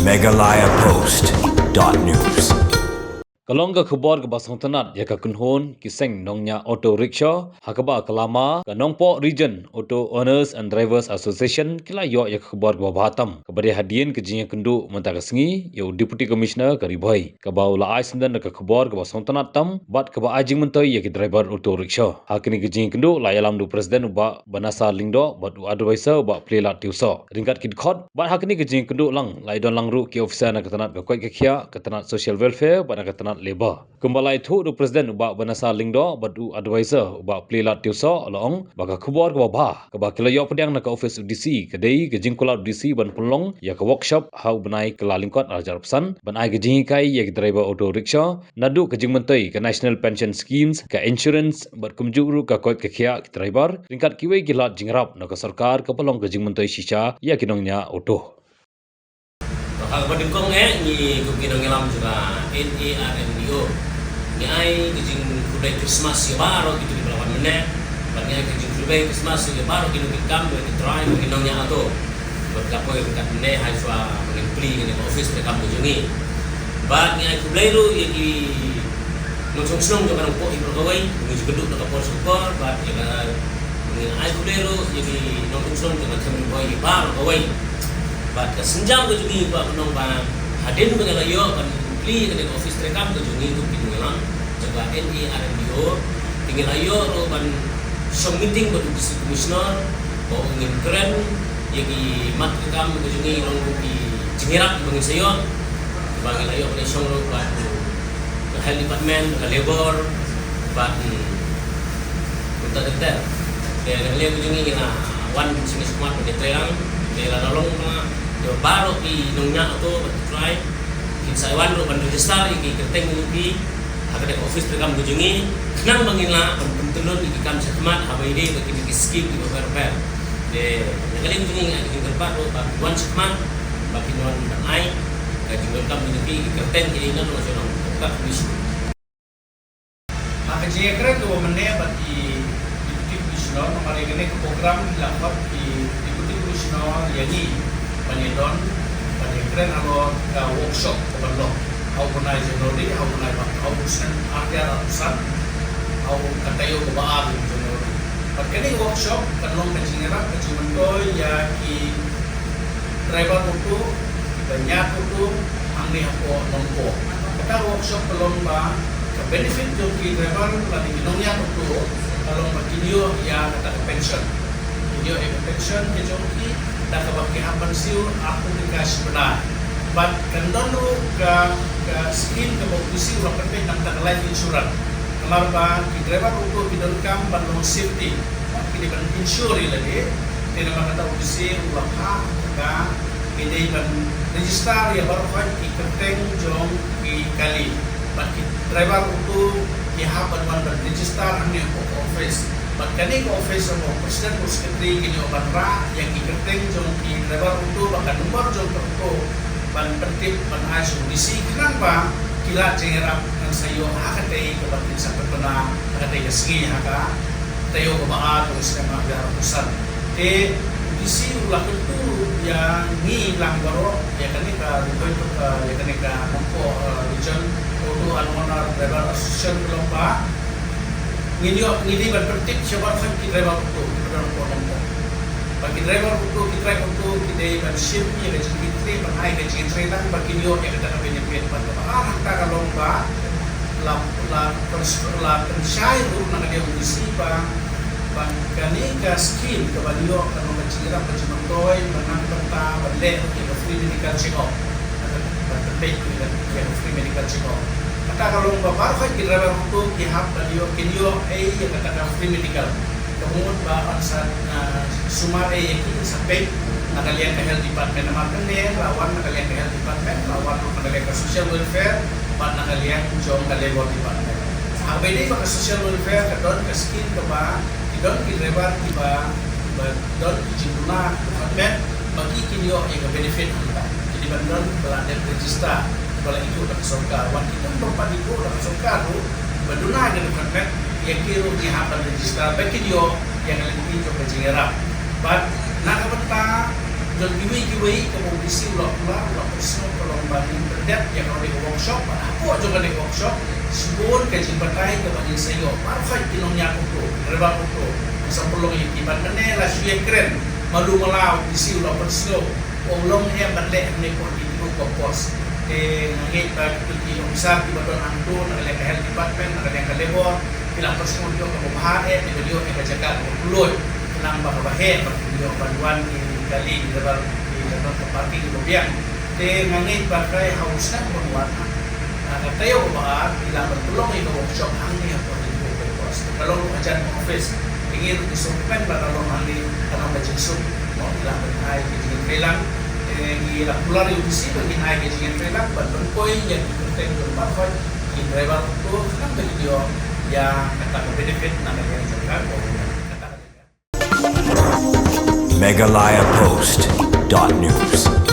megalayapost.news. Kalong ka khubor ka basong tanat ya ka kunhon kiseng nongnya auto rickshaw hakaba kalama ka nongpo region auto owners and drivers association kila yo ya khubor ka bahatam kabade hadien ka jinya kundu manta ka sengi yo deputy commissioner ka ribhai ka baula ai sendan ka khubor ka basong tanat tam bat ka ba ajing mentoi ya ki driver auto rickshaw hakini ka jinya kundu la yalam du president uba banasa lingdo bat advisor uba plela tiuso ringkat kid khot bat hakini ka jinya kundu lang lai don lang ru ki officer na ka tanat ka koi ka khia ka tanat social welfare bat na ka tanat labor kembalai thu du president uba banasa lingdo badu advisor uba plela tiuso along baka khubor ka ba ka ba kila yo pedang na ka office DC kadai ka jingkula DC ban pulong ya ka workshop hau banai kala lingkot ajar pesan banai ka jingkai ya ka driver auto rickshaw nadu ka jingmentoi ka national pension schemes ka insurance bat kumjuru ka kot ka khia ka driver ringkat kiwe gilat jingrap na ka sarkar ka pulong ka jingmentoi shisha ya kinongnya auto Kalau berdengkong ni kukinong ngelam juga NARNDO ni ai kejing kudai Christmas ya baru gitu di belawan menit bagi ai kejing kudai Christmas ya baru gitu di kamp di try kukinongnya atau berkapo ya kat menit hai swa mengempli ni office mereka menjungi bagi ai kudai lu ya ki nungsung senong juga nang po ibrogawai mengi geduk nak kapor super bagi ai kudai lu ya ki nungsung senong dengan kami boy baru gawai bat ka senjam ko jungi ba nong ba haden ko ngala yo kan pli kan office rekam ko jungi ko pingelang jaga NARNDO tinggal ayo ro ban som meeting ko district commissioner ko ngin keren yagi mat rekam ko jungi rong ko pi jingirak bang sayo bangil ayo ko som ro ba ka health department ka labor ba kunta detail kaya ngale ko jungi na wan sini smart ko detail kaya lalong na baru di nungnya atau try kita wan ro ban register iki keteng iki agak office rekam kunjungi nang mangina pentelun iki kan semat habai de bagi scheme di beberapa de kali kunjungi iki kerpa ro ban wan semat bagi non ai kaji rekam kunjungi keteng iki nang nasional tak isu maka jika keren tu meneh bagi deputy commissioner kemarin ini ke program dilakukan di deputy commissioner yani Panidon, keren alo ka workshop keperlo, au punai jenori, au punai bang, au pusen artiara pusan, au katayo kebaar jenori. Perkini workshop kanong kecingera kecimendoi ya ki driver itu banyak itu angni ako nongko. Kita workshop belum ba ke benefit jo ki driver lagi minongnya itu kalau baginyo ya kata pension, kinyo pension kejoki dah kebaki hapan siu aku dikasih benar. But kendon lu ke skin ke bukti ulah penting tentang life insurance. Kamar ba di driver untuk bidon kam ban safety. Kini ban insure lagi. Tidak makata bukti ulah ka ini ban register ya baru kan iketeng jong di kali. But driver untuk hapan ban register ane office. Bagkani ko office mo president ko secretary kini oban ra yang iketeng jong ki driver untuk bahkan nomor jong perko ban tertib ban asu disi kenapa kila jengerap nang sayo hakatay ko batin sa pagpana hakatay kasgi haka tayo ko ba ato sistema biar pusat disi ulah itu yang ni lang baro ya kanika rukoy to ya kanika mongko region auto almonar driver association kelompa ngini berpertip siapa kan kita driver itu kita orang bagi driver itu kita untuk kita bership ni ada cerita berhai ada cerita bagi dia yang kita benefit pada kita kalau ba la pensyai itu nak dia uji ba bangkani ka skill ke baliyo kalau bercerita bercementoi menang peta balik kita free medical check up berpertip kita free medical check up. Maka kalau bapak kan kita untuk pihak beliau yang katakan free medical kemudian bapak saat sumar yang kita sampai nakalian ke health department makan dia lawan nakalian ke health department lawan nakalian ke social welfare bat nakalian jom ke labor department apa ini ke social welfare ke don ke skin ke ba don ke lebar tiba don jumlah department bagi kinyo yang benefit kita jadi bandon belanja register kalau itu tak sokar, waktu itu tempat itu tak sokar tu, berduna dengan konflik yang kira di hapan register, bagi dia yang lebih coba jengerap. But nak kata John giwi kamu bisi ulah personal kalau banding berdat yang kalau di workshop apa juga di workshop sebut kaji batai ke banding sayo marfai kinongnya kuto rebak kuto sampulong ikibat menela suye keren malu malau bisi ulah personal ulong yang berdek ni pun itu kompos ngait bagi tuki besar di badan antu nak lek health department nak yang kalebo bilang personal dia ke bahae di video yang jaga uloi tenang bahahe video bantuan kali di dalam tempat di Bobiang ngait pakai hausna berwarna tayo ba bilang bertolong itu workshop hangi apa di kompos kalau ajar office ingin disumpah kalau hangi kalau berjinsum mau bilang berhai di bilang di pular yung bisi bagi naik ke jingen pelak ban berkoi yang dikonten berbakat di driver itu kan begitu yang kata benefit namanya juga Megalayapost.news